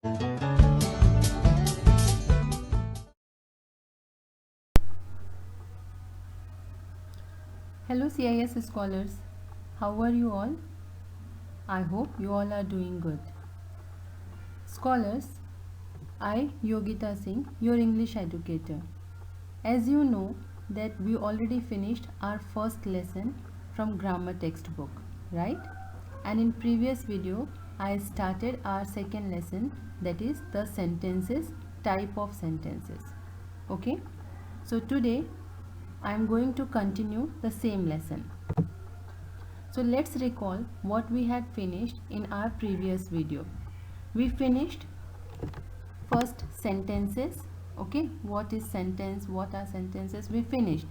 Hello CIS scholars, how are you all? I hope you all are doing good. Scholars, I Yogita Singh, your English educator. As you know that we already finished our first lesson from grammar textbook, right? And in previous video I started our second lesson, that is the sentences, type of sentences. Okay? So today I am going to continue the same lesson. So let's recall what we had finished in our previous video. We finished first sentences. Okay, what is sentence, what are sentences, we finished.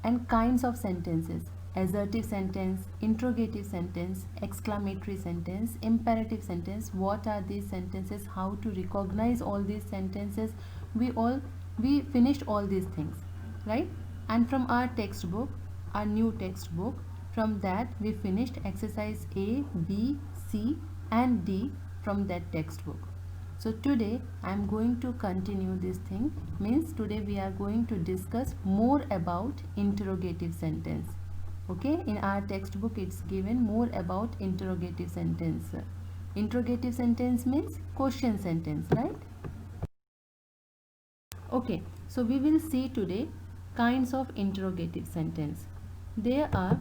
And kinds of sentences: assertive sentence, interrogative sentence, exclamatory sentence, imperative sentence. What are these sentences, how to recognize all these sentences, we finished all these things, right? And from our textbook, our new textbook, from that we finished exercise A, B, C and D from that textbook. So today I am going to continue this thing, means today we are going to discuss more about interrogative sentence. Okay, in our textbook it's given more about interrogative sentence. Interrogative sentence means question sentence, right? Okay, so we will see today kinds of interrogative sentence. There are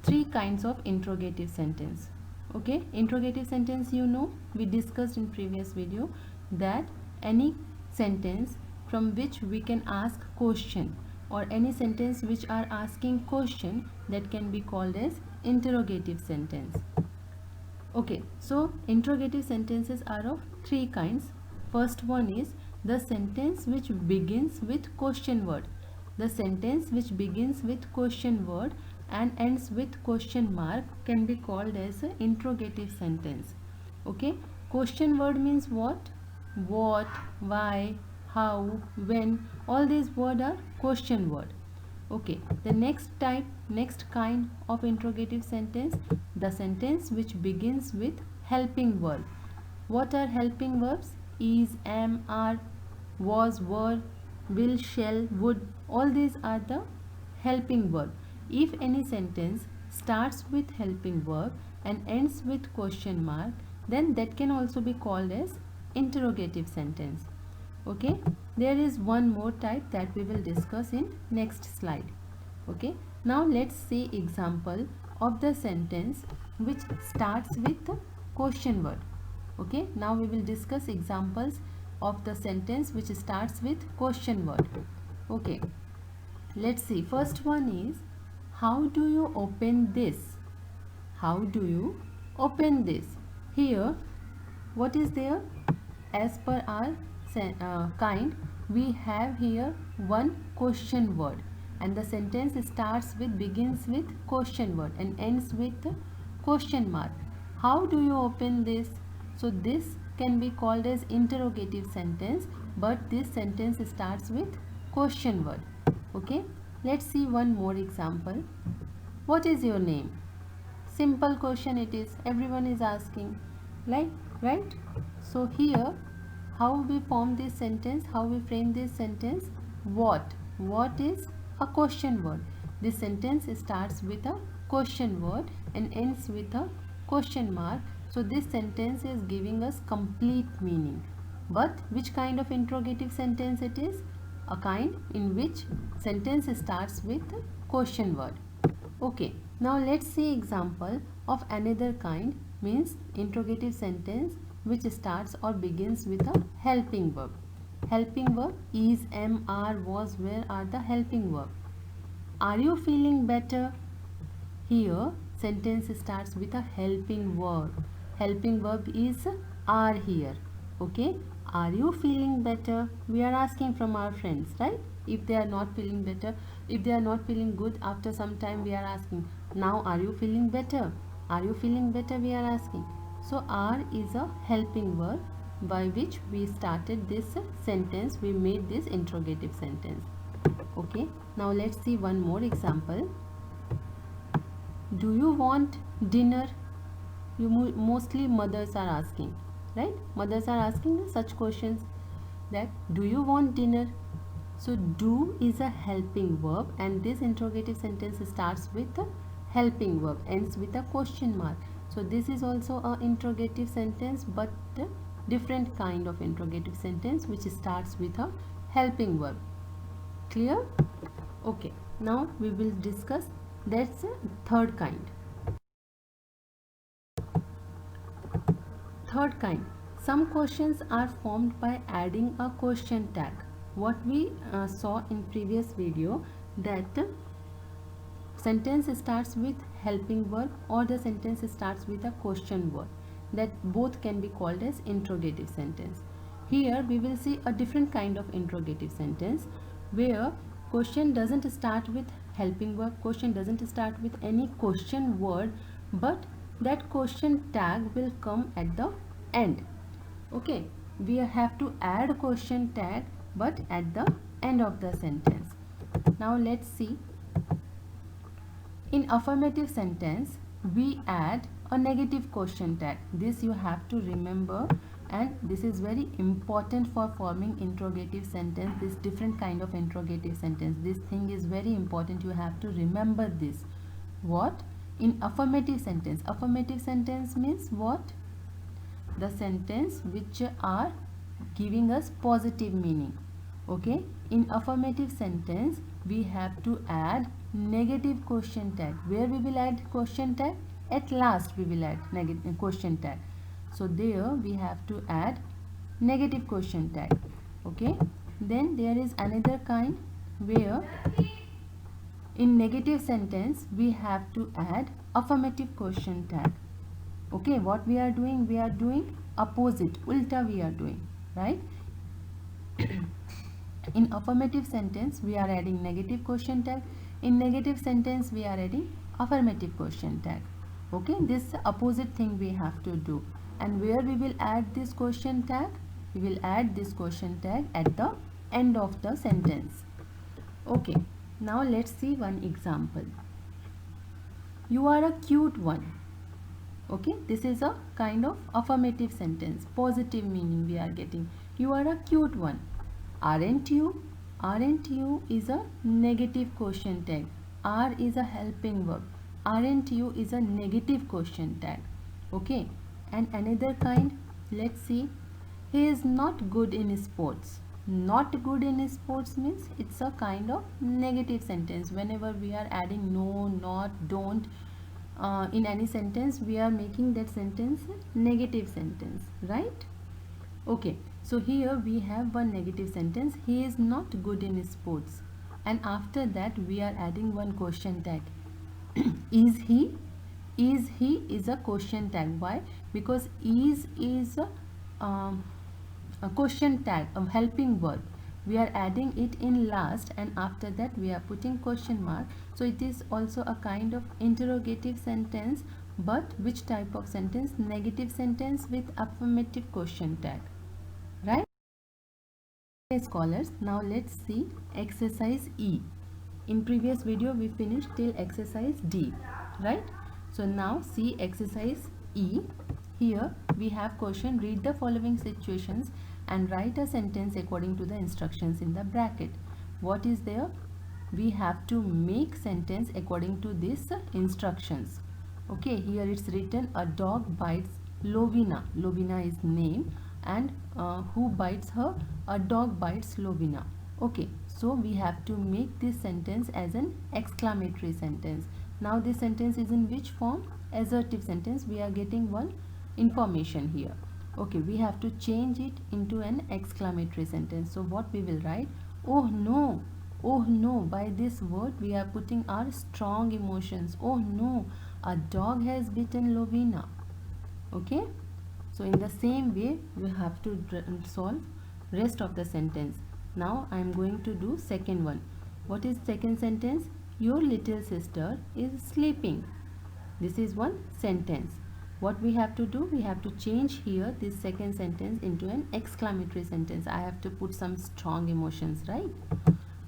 three kinds of interrogative sentence. Okay, interrogative sentence, you know, we discussed in previous video that any sentence from which we can ask question, or any sentence which are asking question, that can be called as interrogative sentence. Okay, so interrogative sentences are of three kinds. First one is the sentence which begins with question word. The sentence which begins with question word and ends with question mark can be called as an interrogative sentence. Okay, question word means what? What, why, how, when, all these words are question word. Okay, the next kind of interrogative sentence, the sentence which begins with helping verb. What are helping verbs? Is, am, are, was, were, will, shall, would, all these are the helping verb. If any sentence starts with helping verb and ends with question mark, then that can also be called as interrogative sentence. Okay, there is one more type that we will discuss in next slide. Okay, now let's see example of the sentence which starts with the question word. Okay, now we will discuss examples of the sentence which starts with question word. Okay, let's see. First one is, how do you open this? How do you open this? Here, what is there? As per our kind, we have here one question word, and the sentence starts with, begins with question word and ends with question mark. How do you open this? So this can be called as interrogative sentence, but this sentence starts with question word. Okay, let's see one more example. What is your name? Simple question it is, everyone is asking, like, right? So here, how we form this sentence, how we frame this sentence? What is a question word. This sentence starts with a question word and ends with a question mark. So this sentence is giving us complete meaning. But which kind of interrogative sentence it is? A kind in which sentence starts with question word. Okay, now let's see example of another kind, means interrogative sentence which starts or begins with a helping verb. Helping verb, is, am, are, was, were are the helping verb. Are you feeling better? Here sentence starts with a helping verb. Helping verb is are here. Okay, are you feeling better? We are asking from our friends, right? If they are not feeling better, if they are not feeling good, after some time we are asking, now are you feeling better? Are you feeling better, we are asking. So are is a helping verb by which we started this sentence, we made this interrogative sentence. Okay, now let's see one more example. Do you want dinner? Mostly mothers are asking. right? Mothers are asking such questions, that do you want dinner? So do is a helping verb, and this interrogative sentence starts with a helping verb, ends with a question mark. So this is also a interrogative sentence, but a different kind of interrogative sentence which starts with a helping verb. Clear? Okay, now we will discuss that's a third kind. Third kind, some questions are formed by adding a question tag. What we saw in previous video, that sentence starts with helping verb or the sentence starts with a question word, that both can be called as interrogative sentence. Here we will see a different kind of interrogative sentence where question doesn't start with helping verb, question doesn't start with any question word, but that question tag will come at the end. Okay, we have to add question tag but at the end of the sentence. Now let's see. In affirmative sentence, we add a negative question tag. This you have to remember, and this is very important for forming interrogative sentence, this different kind of interrogative sentence. This thing is very important, you have to remember this. What? In affirmative sentence means what? The sentence which are giving us positive meaning. Okay, in affirmative sentence we have to add negative question tag. Where we will add question tag? At last we will add negative question tag. So there we have to add negative question tag. Okay, then there is another kind where in negative sentence we have to add affirmative question tag. Okay, what we are doing? We are doing opposite, ulta we are doing, right? In affirmative sentence we are adding negative question tag, in negative sentence we are adding affirmative question tag. Okay, this opposite thing we have to do. And where we will add this question tag? We will add this question tag at the end of the sentence. Okay, now let's see one example. You are a cute one. Okay, this is a kind of affirmative sentence, positive meaning we are getting. You are a cute one. Aren't you? Aren't you is a negative question tag. Are is a helping verb. Aren't you is a negative question tag. Okay, and another kind, let's see. He is not good in sports. Not good in sports means it's a kind of negative sentence. Whenever we are adding no, not, don't in any sentence, we are making that sentence negative sentence, right? Okay, so here we have one negative sentence. He is not good in sports, and after that we are adding one question tag. Is he? Is he is a question tag. Why? Because is a question tag, a helping verb. We are adding it in last, and after that we are putting question mark. So it is also a kind of interrogative sentence, but which type of sentence? Negative sentence with affirmative question tag, right? Scholars, now let's see exercise E. In previous video we finished till exercise D, right? So now see exercise E. Here we have question, read the following situations and write a sentence according to the instructions in the bracket. What is there? We have to make sentence according to these instructions. Okay, here it's written, a dog bites Lovina. Lovina is name, and who bites her? A dog bites Lovina. Okay, so we have to make this sentence as an exclamatory sentence. Now this sentence is in which form? Assertive sentence. We are getting one information here. Okay, we have to change it into an exclamatory sentence. So what we will write? Oh no, oh no. By this word we are putting our strong emotions. Oh no, a dog has bitten Lovina. Okay, so in the same way we have to solve rest of the sentence. Now I am going to do second one. What is second sentence? Your little sister is sleeping. This is one sentence. What we have to do? We have to change here this second sentence into an exclamatory sentence. I have to put some strong emotions, right?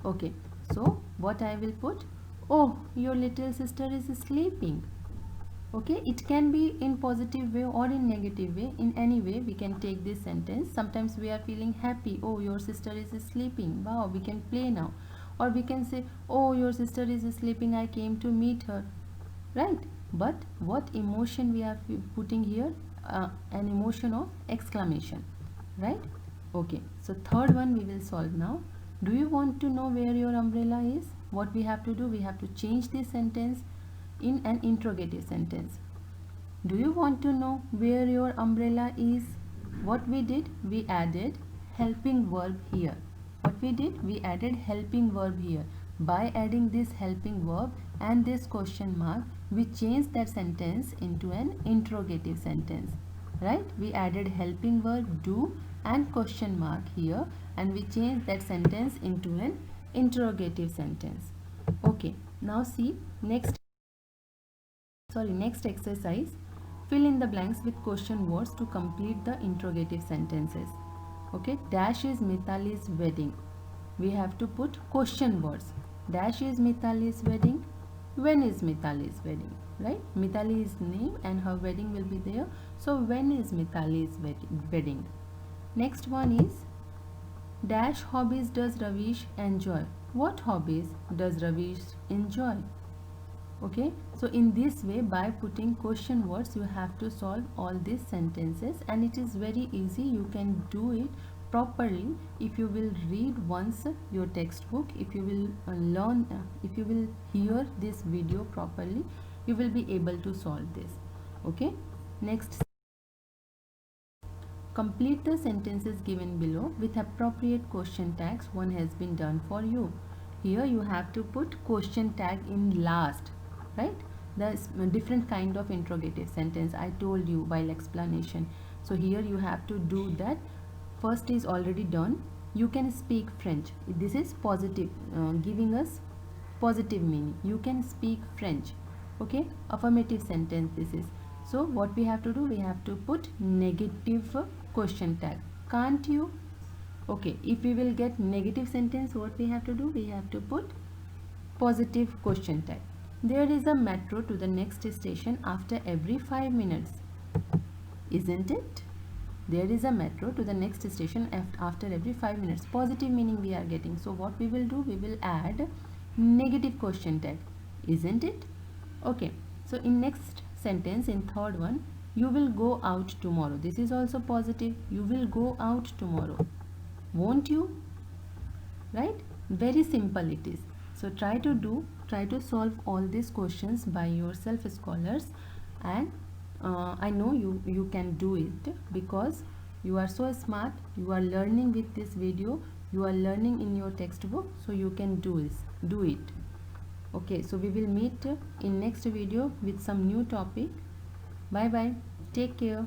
Okay, so what I will put? Oh, your little sister is sleeping. Okay, it can be in positive way or in negative way. In any way we can take this sentence. Sometimes we are feeling happy, oh your sister is sleeping, wow we can play now. Or we can say, oh your sister is sleeping, I came to meet her, right? But what emotion we are putting here? An emotion of exclamation, right? Okay, so third one we will solve now. Do you want to know where your umbrella is? What we have to do, we have to change this sentence in an interrogative sentence. Do you want to know where your umbrella is? What we did, we added helping verb here. What we did, we added helping verb here. By adding this helping verb and this question mark, we changed that sentence into an interrogative sentence, right? We added helping verb do and question mark here, and we changed that sentence into an interrogative sentence. Okay, now see next exercise. Fill in the blanks with question words to complete the interrogative sentences. Okay, dash is Mithali's wedding. We have to put question words. Dash is Mithali's wedding. When is Mithali's wedding? Right? Mithali's name and her wedding will be there. So when is Mithali's wedding? Next one is dash hobbies does Ravish enjoy? What hobbies does Ravish enjoy? Okay, so in this way, by putting question words, you have to solve all these sentences, and it is very easy. You can do it properly if you will read once your textbook. If you will if you will hear this video properly, you will be able to solve this. Okay, next, complete the sentences given below with appropriate question tags. One has been done for you. Here you have to put question tag in last, right? There's a different kind of interrogative sentence I told you while explanation. So here you have to do that. First is already done. You can speak French. This is positive, giving us positive meaning. You can speak French. Okay, affirmative sentence this is. So what we have to do, we have to put negative question tag. Can't you? Okay, if we will get negative sentence, what we have to do, we have to put positive question tag. There is a metro to the next station after every 5 minutes, isn't it? There is a metro to the next station after every 5 minutes. Positive meaning we are getting. So what we will do, we will add negative question tag, isn't it? Okay, so in next sentence, in third one, you will go out tomorrow. This is also positive. You will go out tomorrow, won't you? Right? Very simple it is. So try to solve all these questions by yourself, scholars, and I know you can do it because you are so smart. You are learning with this video. You are learning in your textbook, so you can do it. Okay, so we will meet in next video with some new topic. Bye bye. Take care.